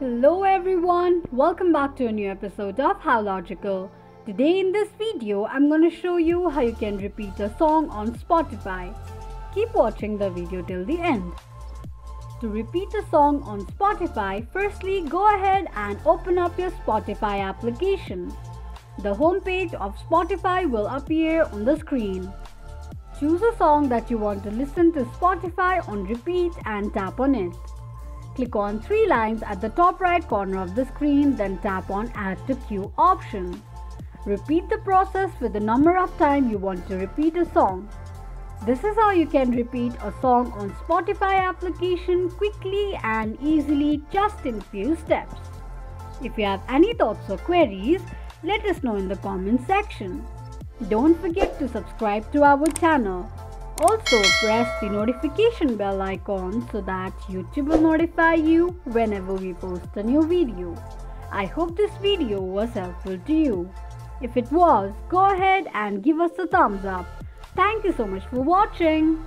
Hello everyone, welcome back to a new episode of How Logical. Today in this video, I'm going to show you how you can repeat a song on Spotify. Keep watching the video till the end. To repeat a song on Spotify, firstly go ahead and open up your Spotify application. The homepage of Spotify will appear on the screen. Choose a song that you want to listen to Spotify on repeat and tap on it. Click on three lines at the top right corner of the screen, then tap on Add to Queue option. Repeat the process with the number of times you want to repeat a song. This is how you can repeat a song on Spotify application quickly and easily just in few steps. If you have any thoughts or queries, let us know in the comment section. Don't forget to subscribe to our channel. Also, press the notification bell icon so that YouTube will notify you whenever we post a new video. I hope this video was helpful to you. If it was, go ahead and give us a thumbs up. Thank you so much for watching.